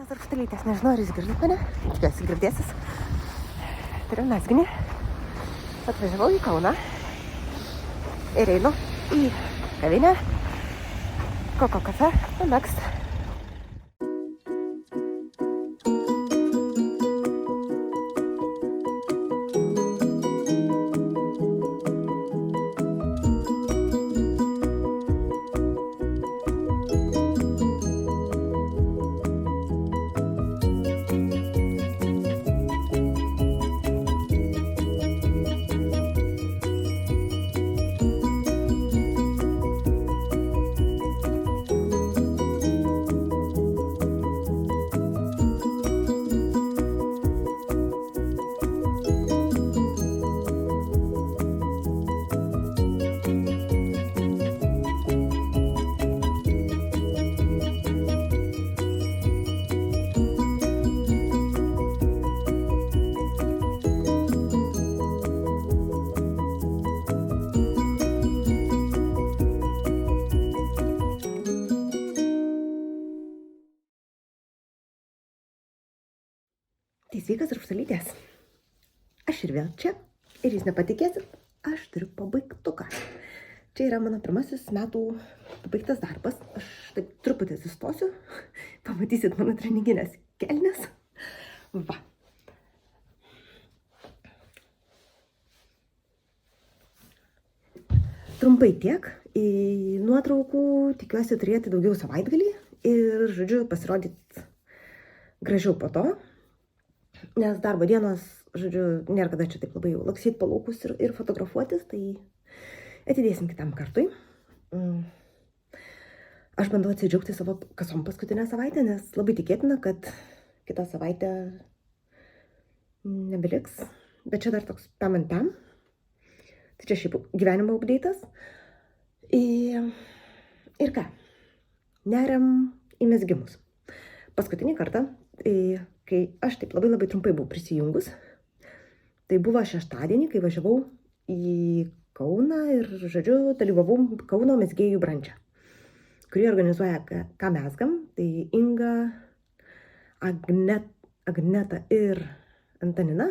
Sveikos ar štalytės, nežinau, ar jūs girdit mane, tikiuosi girdėsis. Turiu mezginį, atvažiavau į Kauną ir einu į kavinę Koko kafe pamegst. Tai sveikas ir štalytės. Aš ir vėl čia. Ir jūs nepatikėsit, aš turiu pabaigtuką. Čia yra mano pirmasis metų pabaigtas darbas. Aš taip truputį atsistosiu. Pamatysit mano treninginės kelnes. Va. Trumpai tiek. Į nuotraukų tikiuosi turėti daugiau savaitgalį. Ir, žodžiu, pasirodyti gražiau po to. Nes darbo dienos, žodžiu, nėra kada čia taip labai jau laksyt po laukus ir fotografuotis, tai atidėsim kitam kartui. Aš bandau atsidžiaugti savo kasom paskutinę savaitę, nes labai tikėtina, kad kitą savaitę nebeliks. Bet čia dar toks pam. Tai čia šiaip gyvenimo update'as. Ir ką? Neriam į mezgimus. Paskutinį kartą, kai aš taip labai trumpai buvau prisijungus, tai buvo šeštadienį, kai važiavau į Kauną ir, žodžiu, dalyvavau Kauno mezgėjų branče, kurį organizuoja Ką mezgam, tai Inga, Agneta ir Antanina.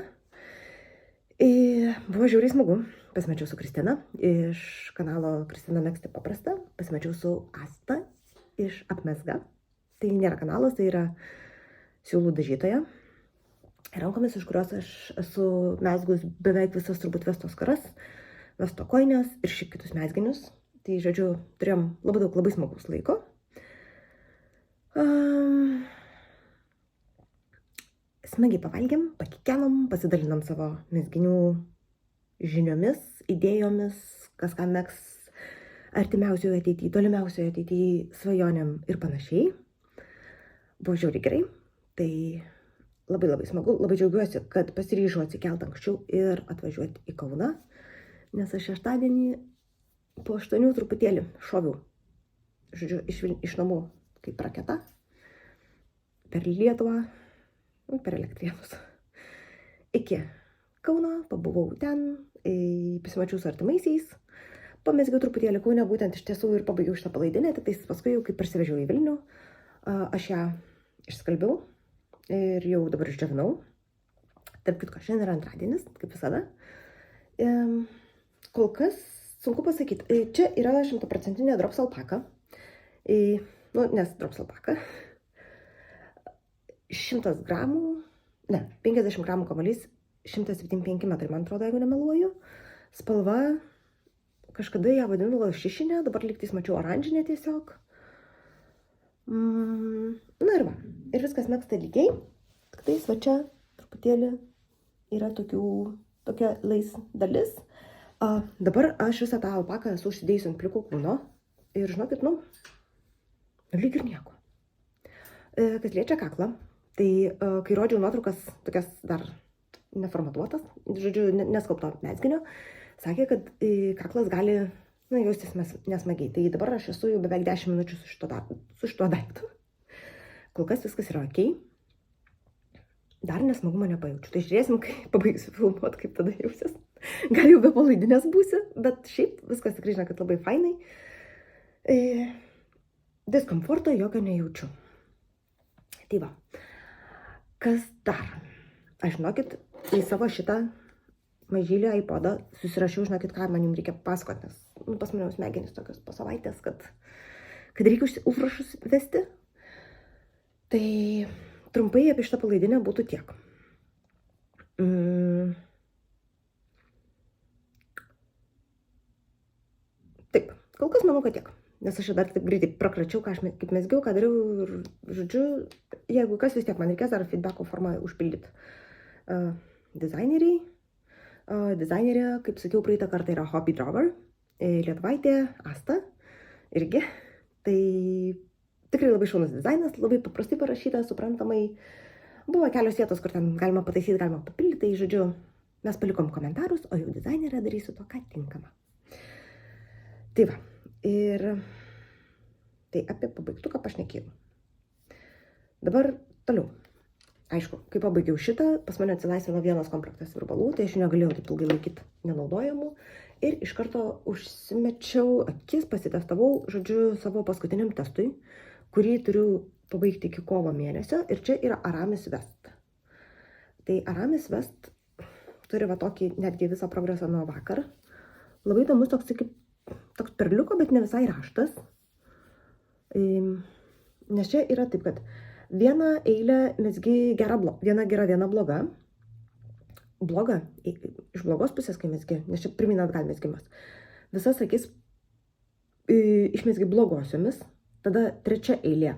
Buvo žiauriai smagu. Pasimačiau su Kristina iš kanalo Kristina Megzti paprasta, pasimačiau su Asta iš Apmezga. Tai nėra kanalas, tai yra siūlų dažytoja. Rankomis, iš kurios aš esu mezgus beveik visas turbūt Vestos karas, Vesto kojines ir šiaip kitus mezginius. Tai, žodžiu, turėjom labai smagus laiko. Smagiai pavalgėm, pakikenom, pasidalinom savo mezginių žiniomis, idėjomis, kas ką megs artimiausioje ateityje, tolimiausioje ateityje, svajonėm ir panašiai. Buvo žiauriai gerai. Tai labai smagu, labai džiaugiuosi, kad pasiryžau atsikelt anksčiau ir atvažiuoti į Kauną, nes aš šeštadienį po 8 truputėlį šoviau, žodžiu, iš namų kaip raketa, per Lietuvą, per Elektrėnus. Iki Kauno, pabuvau ten, pasimačiau su artimaisiais, pamezgiau truputėlį Kaune, būtent iš tiesų ir pabaigiau šitą palaidinę, tik tais paskui jau kaip parsivežiau į Vilnių, aš ją išskalbiau. Ir jau dabar išdžiovinau. Tarp kitko, šiandien yra antradienis, kaip visada. Kol kas sunku pasakyti. Čia yra 100% drops alpaka. Nes drops alpaka. 100 gramų, 50 gramų kamuolys, 175 metrai, man atrodo, jeigu nemeluoju. Spalva, kažkada ją vadinu lašišinė, dabar lygtais mačiau oranžinė tiesiog. Na ir va, ir viskas megzta lygiai, tik tais va čia truputėlį yra tokia lais dalis. Dabar aš visą tą alpaką esu užsidėjusi ant plikų kūno ir žinokit, lyg ir nieko. Kas liečia kaklą, tai kai rodžiau nuotraukas tokias dar neformatuotas, žodžiu, neskalbto mezginio, sakė, kad kaklas gali jaustis nesmagiai. Tai dabar aš esu jau beveik 10 minučių su šituo daiktu. Kol kas viskas yra okei. Dar nesmagumo nepajaučiu. Tai žiūrėsim, kai pabaigsiu filmuoti, kaip tada jausis. Gal jau be palaidinės būsi, bet šiaip viskas tikrai, žinokit, labai fainai. Diskomforto jokio nejaučiu. Tai va, Kas dar? Aš, žinokit, į savo šitą mažylį iPodą susirašiau, žinokit, ką man jums reikia pasakoti, nes pas mane smegenys tokios po savaitės, kad reikia užrašus vesti. Tai trumpai apie šitą palaidinę būtų tiek. Taip, kol kas manau, kad tiek. Nes aš dar taip greitai prakračiau, kaip mesgiau, ką dariau ir, žodžiu, jeigu kas vis tiek man reikės dar feedbacko formą užpildyti. Dizainerė, kaip sakiau, praeitą kartą yra Hobby Drawer, lietuvaitė Asta irgi. Tai tikrai labai šaunus dizainas, labai paprastai parašyta, suprantamai. Buvo kelios vietos, kur ten galima pataisyti, galima papildyti, tai žodžiu, mes palikom komentarus, o jau dizainerė darysiu to, ką tinkama. Tai va, ir tai apie pabaigtuką pašnekėjau. Dabar toliau. Aišku, kai pabaigiau šitą, pas mane atsilaisvino vienas komplektas virbalų, tai aš negalėjau taip ilgai laikyti nenaudojamų. Ir iš karto užsimečiau akis, pasitestavau, žodžiu, savo paskutiniam testui, kurį turiu pabaigti iki kovo mėnesio. Ir čia yra Aramis Vest. Tai Aramis Vest turi va tokį netgi visą progresą nuo vakar. Labai įdomus toks perliuko, bet ne visai raštas. Nes čia yra taip, kad vieną eilę mesgi viena gera, viena bloga. Bloga, iš blogos pusės, kai mesgi, nes čia pirmyn atgal mesgimas. Visas akis išmesgi blogosiomis, tada trečia eilė.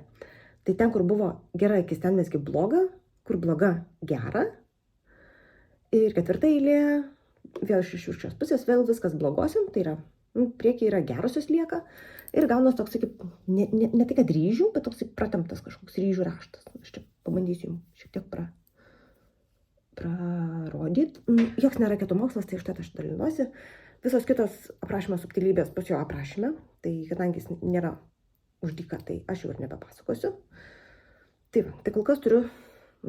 Tai ten, kur buvo gera akis, ten mesgi bloga, kur bloga gera. Ir ketvirta eilė, vėl iš šios pusės, vėl viskas blogosim, tai yra, priekiai yra gerosios lieka. Ir gaunas toks, kaip, ne tai kad ryžių, bet toks pratemptas kažkoks ryžių raštas. Aš čia pabandysiu jums šiek tiek prarodyti. Joks nėra raketų mokslas, tai užtat aš dalinuosi. Visos kitos aprašymo subtilybės bus jo aprašyme. Tai kadangi jis nėra uždyka, tai aš jau ir nebepasakosiu. Tai va, tai kol kas turiu,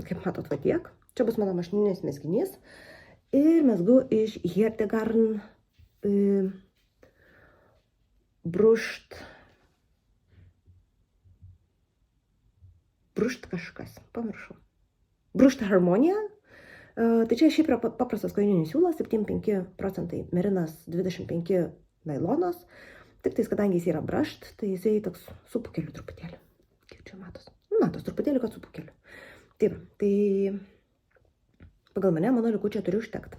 kaip matot, va tiek. Čia bus mano mašininis mesginys. Ir mesgu iš Hiertegarn Brūšt kažkas, pamiršau. Brūšt harmonija. Tai čia šiaip yra paprastas koininis siūlas, 75% merinas, 25% nailonas. Tik tais, kadangi jis yra brūšt, tai jisai toks su pukeliu truputėlį. Kaip čia matos? Matos truputėlį, kad su pukeliu. Taip, tai pagal mane, mano likučio turiu užtekti.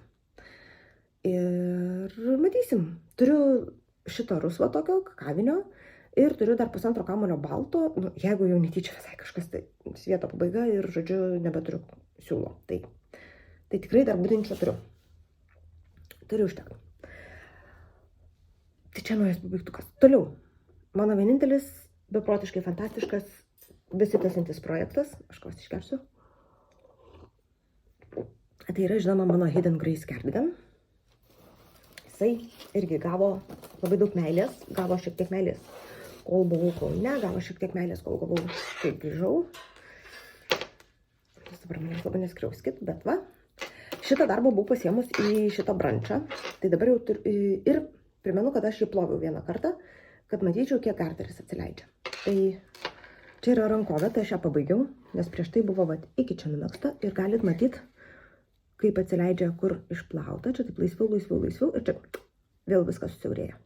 Ir matysim, turiu šito rusvo tokio kavinio ir turiu dar pusantro kamulio balto, jeigu jau netyčia visai kažkas, tai svieto pabaiga ir, žodžiu, nebeturiu siūlo. Tai tikrai dar budinčio turiu. Turiu užtekti. Tai čia naujas pabaigtukas. Toliau. Mano vienintelis, beprotiškai fantastiškas, besitęsiantis projektas. Aš kos išgersiu. Tai yra, žinoma, mano Hidden Grace cardigan. Jisai irgi gavo labai daug meilės, gavo šiek tiek meilės, kol buvau Kaune, gavo šiek tiek meilės, kol gavau, kai grįžau. Dabar manęs labai neskriauskit, bet va. Šitą darbą buvau pasiemus į šitą brančą. Tai dabar jau ir primenu, kad aš jį ploviau vieną kartą, kad matyčiau, kiek garteris atsileidžia. Tai čia yra rankovė, tai aš ją pabaigiau, nes prieš tai buvo iki čia numegsta ir galit matyti, kaip atsileidžia, kur išplauta. Čia taip laisviau ir čia vėl viskas susiaurėja.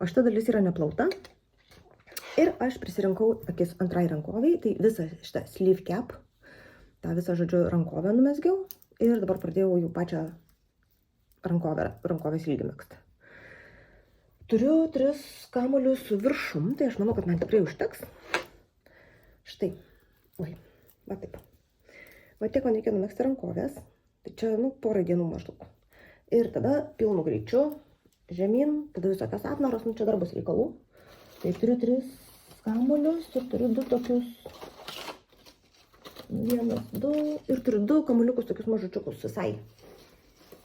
O šita dalis yra neplauta. Ir aš prisirinkau akis antrai rankoviai, tai visą šitą sleeve cap, tą visą, žodžiu, rankovę numesgiau ir dabar pradėjau jau pačią rankovės ilgį megzti. Turiu 3 kamuolius su viršum, tai aš manau, kad man tikrai užteks. Štai, va taip. Va tiek man reikia numegzti rankovės. Tai čia, porą dienų maždaug. Ir tada pilnu greičiu, žemyn, tada visokios atnaros, čia dar bus reikalų. Tai turiu 3 kamuolius ir turiu 2 tokius, 1, 2, ir turiu 2 kamuoliukus tokius mažučiukus visai.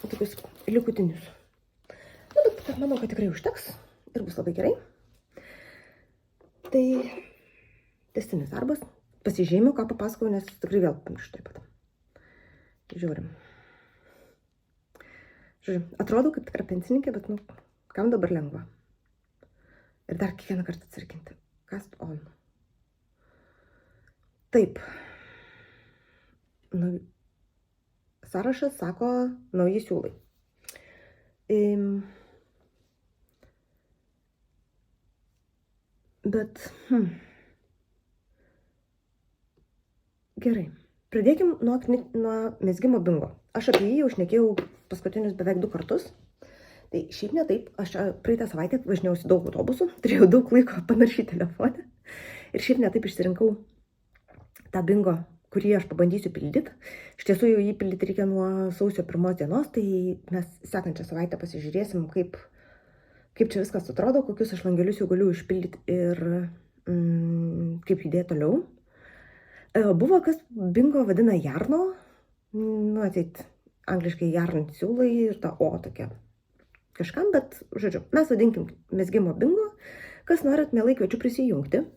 Tokius likutinius. Bet manau, kad tikrai užteks ir bus labai gerai. Tai tęstinis darbas. Pasižymiu, ką papasakau, nes tikrai vėl pamirštu taip pat. Žiūrim. Žiūrėjau, atrodo kaip tikra pensininkė, bet, kam dabar lengva. Ir dar kiekvieną kartą atsirkinti. Cast on. Taip. sąrašas sako nauji siūlai. Bet, gerai. Pradėkim nuo mezgimo bingo. Aš apie jį jau šnekėjau paskutinius beveik 2 kartus. Tai šiaip ne taip, aš praeitą savaitę važinėjausi daug autobusų, turėjau daug laiko panaršyti telefoną. Ir šiaip ne taip išsirinkau tą bingo, kurį aš pabandysiu pildyti. Iš tiesų jau jį pildyti reikia nuo sausio 1 dienos, tai mes sekančią savaitę pasižiūrėsim, kaip čia viskas atrodo, kokius aš langelius jau galiu išpildyti ir kaip judėti toliau. Buvo, kas bingo vadina jarno, ateit angliškai jarn siūlai ir ta O tokia kažkam, bet, žodžiu, mes vadinkim mezgimo bingo, kas norit, mielai kviečiu prisijungti.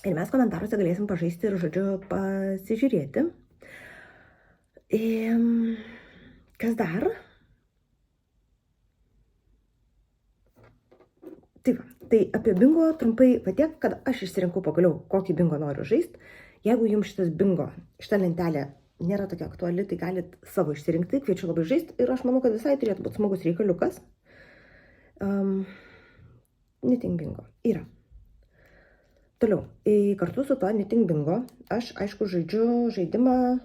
Ir mes komentaruose galėsim pažaisti ir, žodžiu, pasižiūrėti. Kas dar? Tai apie bingo trumpai tiek, kad aš išsirinkau pagaliau, kokį bingo noriu žaisti. Jeigu jums šitas bingo, šita lentelė nėra tokia aktuali, tai galit savo išsirinkti, kviečiu labai žaisti ir aš manau, kad visai turėtų būti smagus reikaliukas. Knitting bingo yra. Toliau, kartu su to knitting bingo aš, aišku, žaidžiu žaidimą,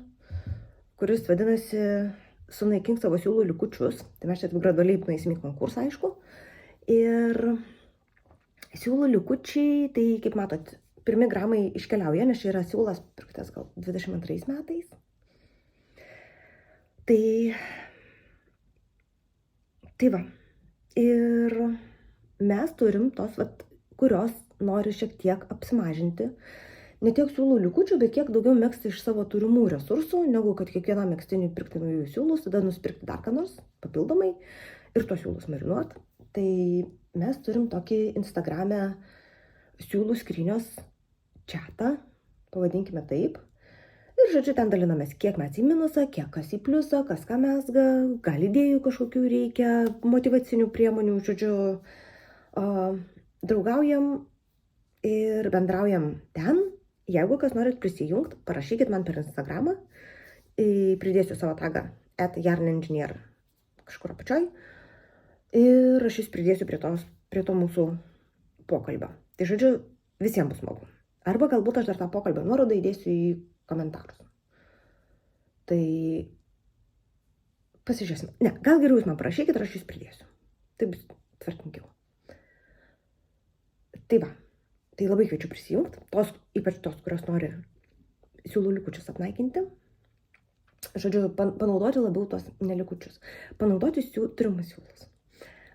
kuris vadinasi Sunaikink savo siūlų likučius. Tai mes čia gradualiai nueisim į konkursą, aišku. Ir siūlų likučiai, tai kaip matot, 1 gramai iškeliauja, nes čia yra siūlas pirktas gal 22 metais. Tai va. Ir mes turim tos, kurios nori šiek tiek apsimažinti. Ne tiek siūlų likučių, bet kiek daugiau megzti iš savo turimų resursų, negu kad kiekvienam megztiniui pirkti naujų siūlus, tada nusipirkti dar ką nors papildomai ir tuos siūlus marinuot. Tai mes turim tokį Instagrame siūlų skrynios čatą, pavadinkime taip. Ir, žodžiu, ten dalinamės, kiek mes į minusą, kiek kas į pliusą, kas ką mezga, gal idėjų kažkokių reikia, motyvacinių priemonių, žodžiu, draugaujam ir bendraujam ten. Jeigu kas norit prisijungti, parašykit man per Instagramą, pridėsiu savo tagą @yarnengineer kažkur apačioj ir aš jūs pridėsiu prie to mūsų pokalbio. Tai, žodžiu, visiems bus smagu. Arba galbūt aš dar tą pokalbio nuorodą įdėsiu į komentarus. Tai pasižiūrėsim. Ne, gal geriau jūs man parašykit ir aš jūs pridėsiu. Tai bus tvarkingiau. Tai va, tai labai kviečiu prisijungti, ypač tos, kurios nori siūlų likučius apnaikinti. Žodžiu, panaudoti labiau tos nelikučius. Panaudoti turimus siūlus.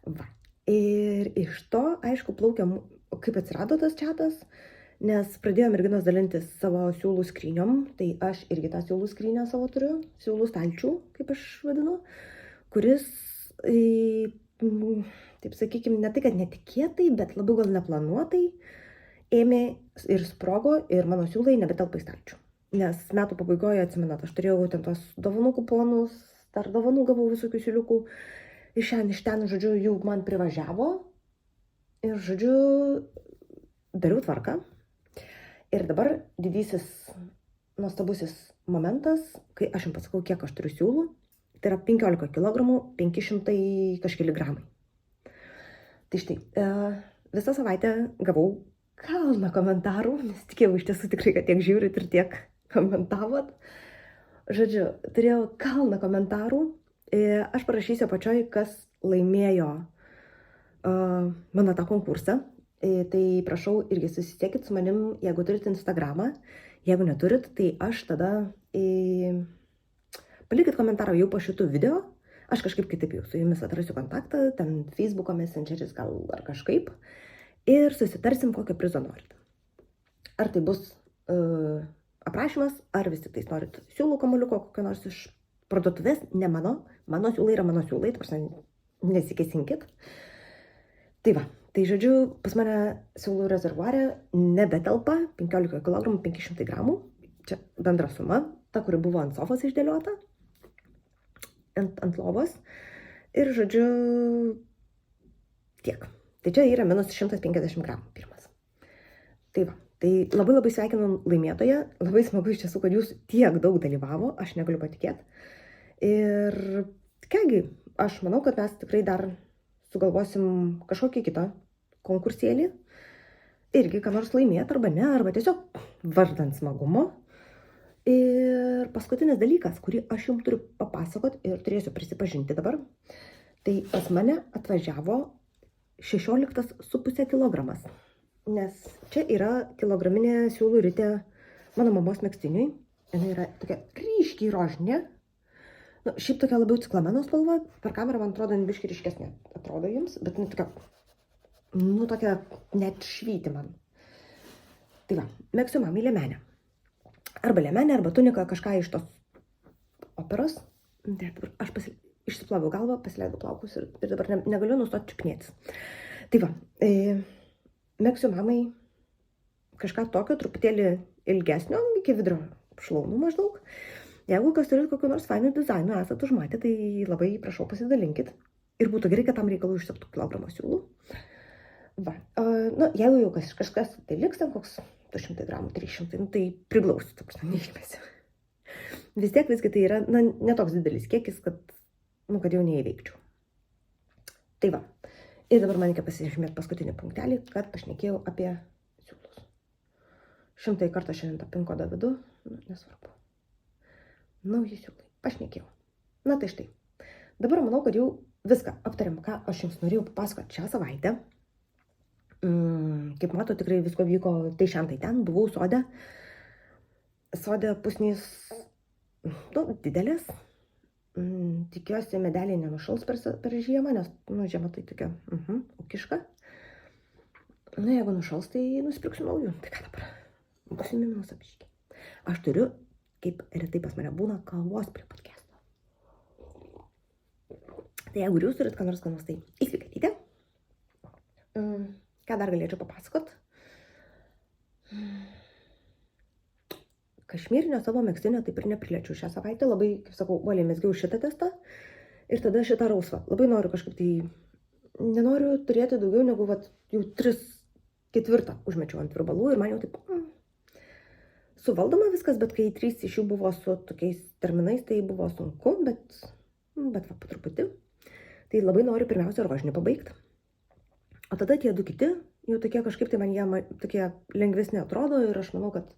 Va. Ir iš to, aišku, plaukia, kaip atsirado tas čatas, nes pradėjo merginos dalintis savo siūlų skryniom, tai aš irgi tą siūlų skrynę savo turiu, siūlų stalčių, kaip aš vadinu, kuris, taip sakykime, ne tai, kad netikėtai, bet labiau gal neplanuotai ėmė ir sprogo ir mano siūlai nebetelpa į stalčių. Nes metų pabaigoje, atsimenat, aš turėjau ten tos dovanų kuponus, dar dovanų gavau visokių siūliukų, iš ten, žodžiu, jų man privažiavo ir, žodžiu, dariau tvarką. Ir dabar didysis, nuostabusis momentas, kai aš jums pasakau, kiek aš turiu siūlų, tai yra 15 kg, 500 kažkeli gramai. Tai štai, visą savaitę gavau kalną komentarų, nes tikėjau iš tiesų tikrai, kad tiek žiūrit ir tiek komentavot. Žodžiu, turėjau kalną komentarų. Aš parašysiu apačioj, kas laimėjo mano tą konkursą. Tai prašau irgi susisiekit su manim, jeigu turit Instagramą. Jeigu neturit, tai aš tada palikit komentarą jau po šitų video. Aš kažkaip kitaip jau su jumis atrasiu kontaktą, ten Facebooko messengeris gal ar kažkaip. Ir susitarsim, kokio prizo norit. Ar tai bus aprašymas, ar vis tik tais norit siūlų kamuoliuko kokio nors iš parduotuvės, ne mano siūlai yra mano siūlai, nesikėsinkit. Tai va, tai žodžiu, pas mane siūlų rezervuarė nebetelpa 15 kg 500 gramų, čia bendra suma, ta, kuri buvo ant sofos išdėliota, ant lovos, ir žodžiu, tiek. Tai čia yra minus 150 gramų pirmas. Tai va, Tai labai sveikinu laimėtoją, labai smagu iš tiesų, kad jūs tiek daug dalyvavo, aš negaliu patikėti. Ir kągi, aš manau, kad mes tikrai dar sugalvosim kažkokį kitą konkursėlį, irgi ką nors laimėti arba ne, arba tiesiog vardan smagumo. Ir paskutinis dalykas, kurį aš jums turiu papasakot ir turėsiu prisipažinti dabar, tai pas mane atvažiavo 16,5 kilogramas. Nes čia yra kilograminė siūlų ritė mano mamos megztiniui. Jis yra tokia ryškiai rožinė. Nu, šiaip tokia labiau ciklameno spalva. Per kamerą, man atrodo, biškai ryškesnė atrodo jums, bet tokia net švyti man. Tai va, megsiu mamai liemenę. Arba liemenę, arba tuniką, kažką iš tos operos. Aš išsiploviau galvą, pasileidau plaukus ir dabar negaliu nustoti čiupinėtis. Tai va, megsiu mamai kažką tokio, truputėlį ilgesnio, iki vidurio šlaunų maždaug. Jeigu kas turit kokiu nors fainų dizainų esat užmatę, tai labai prašau pasidalinkit. Ir būtų gerai, kad tam reikalų išsiptų kilogramą siūlų. Va, jeigu jau kažkas tai liks, ten koks 200 gramų, 300, tai priglausiu, ta prasme, neišmesiu. Vis tiek visgi tai yra, netoks didelis kiekis, kad jau neįveikčiau. Tai va. Ir dabar man reikia pasižymėti paskutinį punktelį, kad pašnekėjau apie siūlus. 100 kartą šiandien tą pin kodą vedu, nesvarbu. Nauji siūlai, pašnekėjau. Na tai štai. Dabar manau, kad jau viską aptariam, ką aš jums norėjau papasakoti šią savaitę. Kaip mato, tikrai visko vyko tai šiandien, tai ten. Buvau sode. Sode pusnys, didelės. Tikiuosi, medeliai nenušals per žiemą, nes, žiema tai tokia, ūkiška. Jeigu nušals, tai nusipirksiu naujų. Tai ką dabar? Pasiminimas apiškiai. Aš turiu, kaip retai pas mane būna, kavos prie podcast'o. Tai jeigu jūs turit ką nors, tai įsveikatite. Ką dar galėčiau papasakot? Kašmyrinio savo megztinio taip ir nepriliečiau šią savaitę. Labai, kaip sakau, uoliai mezgiau šitą testą ir tada šitą rausvą. Labai noriu kažkaip tai, nenoriu turėti daugiau negu jau 3/4 užmečiau ant virbalų ir man jau taip suvaldoma viskas, bet kai 3 iš jų buvo su tokiais terminais, tai buvo sunku, bet va, po truputį. Tai labai noriu pirmiausia rožinį pabaigti. O tada tie 2 kiti, jau tokie kažkaip tai man jie tokie lengvesni atrodo ir aš manau, kad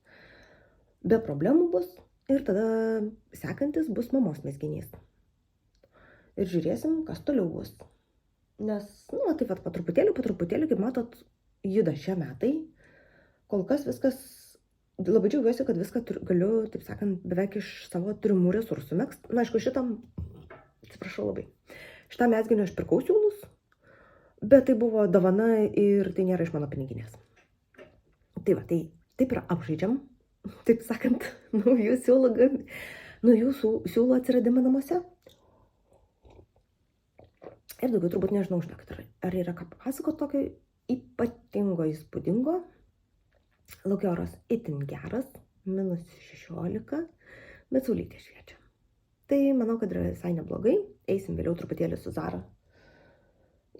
be problemų bus. Ir tada sekantis bus mamos mezginys. Ir žiūrėsim, kas toliau bus. Nes, tai va, po truputėlį, kaip matot, juda šie metai. Kol kas viskas, labai džiaugiuosi, kad viską galiu, taip sakant, beveik iš savo turimų resursų megzt. Aišku, atsiprašau labai, šitam mezginiu aš pirkau siūlus, bet tai buvo dovana ir tai nėra iš mano piniginės. Tai va, tai taip yra apžaidžiam, taip sakant, naujų siūlų atsiradimą namuose. Ir daugiau turbūt nežinau, ar yra ką papasakoti tokio ypatingo, įspūdingo. Laukia oras itin geras, -16, bet saulytė šviečia. Tai manau, kad yra visai neblogai. Eisim vėliau truputėlį su Zara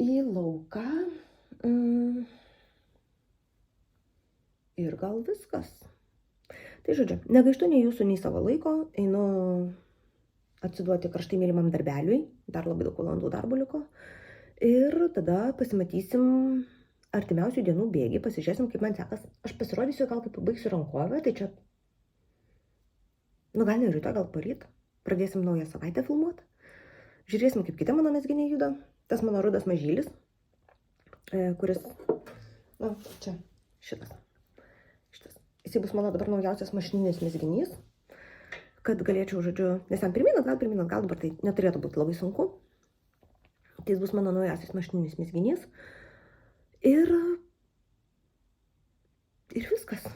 į lauką. Ir gal viskas. Tai žodžiu, negaištu nei jūsų, nei savo laiko. Einu atsiduoti karštai mylimam darbeliui. Dar labai daug valandų darbo liko. Ir tada pasimatysim artimiausių dienų bėgį. Pasižiūrėsim, kaip man sekas. Aš pasirodysiu, gal kaip pabaigsiu rankovę. Tai čia, gal ne rytoj, gal poryt. Pradėsim naują savaitę filmuoti. Žiūrėsim, kaip kiti mano mezginiai juda. Tas mano rudas mažylis, kuris, čia, šitas. Jisai bus mano dabar naujausias mašininis mezginys, kad galėčiau, žodžiu, nes ten pirminas, gal dabar tai neturėtų būti labai sunku. Tai jis bus mano naujausias mašininis mezginys. Ir viskas.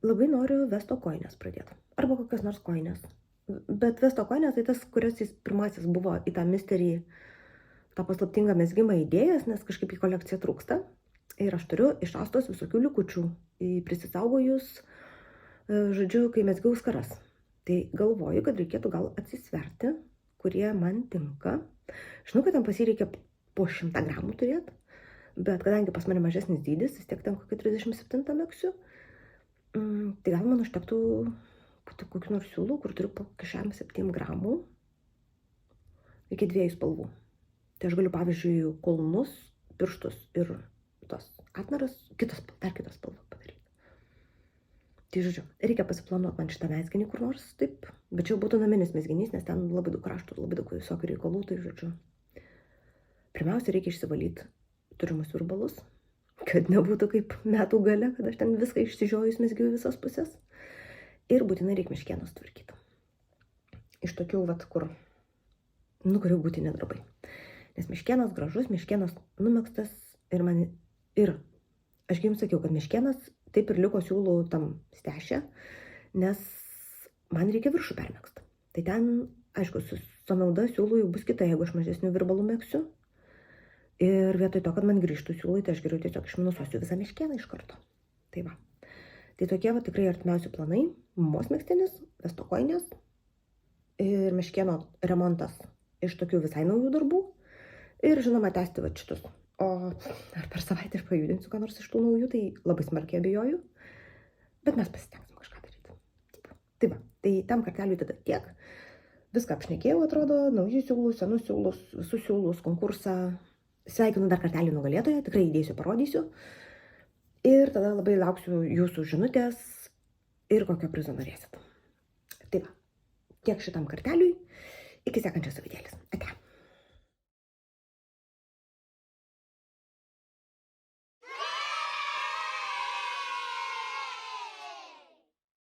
Labai noriu vesto koinės pradėti. Arba kokias nors koinės. Bet vesto koinės tai tas, kurias jis pirmasis buvo į tą misterį, tą paslaptingą mezgimą įdėjęs, nes kažkaip į kolekciją trūksta. Ir aš turiu iš Astos visokių likučių, prisisaugojus, žodžiu, kai mezgiau skaras. Tai galvoju, kad reikėtų gal atsisverti, kurie man tinka. Žinau, kad ten pasireikia po 100 gramų turėti, bet kadangi pas mane mažesnis dydis, vis tiek ten kokį 37 megsiu, tai gal man užtektų kokių nors siūlų, kur turiu po kišenėm 7 gramų iki 2 spalvų. Tai aš galiu, pavyzdžiui, kulnus, pirštus ir tos atnaras, dar kitas spalvą padaryti. Tai žodžiu, reikia pasiplanuoti man šitą mezginį kur nors, taip, bet čia jau būtų naminis mezginys, nes ten labai daug raštų, labai daug visokių reikalų, tai žodžiu. Pirmiausia, reikia išsivalyti turimus virbalus, kad nebūtų kaip metų gale, kad aš ten viską išsižiojus mezgiu visas pusės. Ir būtinai reikia meškienos tvarkyti. Iš tokių, kur jau būtini darbai. Nes meškienas gražus, meškienas numegztas ir aš jums sakiau, kad meškienas taip ir liko siūlų tam stešė, nes man reikia viršų permegzti. Tai ten, aišku, sąnauda siūlų jau bus kita, jeigu aš mažesnių virbalų megsiu. Ir vietoj to, kad man grįžtų siūlai, tai aš geriau tiesiog išminusuosiu visą meškieną iš karto. Tai va. Tai tokie tikrai artimiausi planai. Mamos megztinis, vestokoinės ir meškieno remontas iš tokių visai naujų darbų. Ir žinoma, tęsti šitus. O ar per savaitę aš pajudinsiu ką nors iš tų naujų, tai labai smarkiai abejoju. Bet mes pasistengsim kažką daryti. Tai va, tai tam karteliui tada tiek. Viską apšnekėjau, atrodo, naujus siūlus, senus siūlus, visus siūlus, konkursą. Sveikinu dar kartelį nugalėtoją, tikrai įdėsiu, parodysiu. Ir tada labai lauksiu jūsų žinutės ir kokio prizo norėsit. Tai va, tiek šitam karteliui. Iki sekančios savaitėlės. Ate.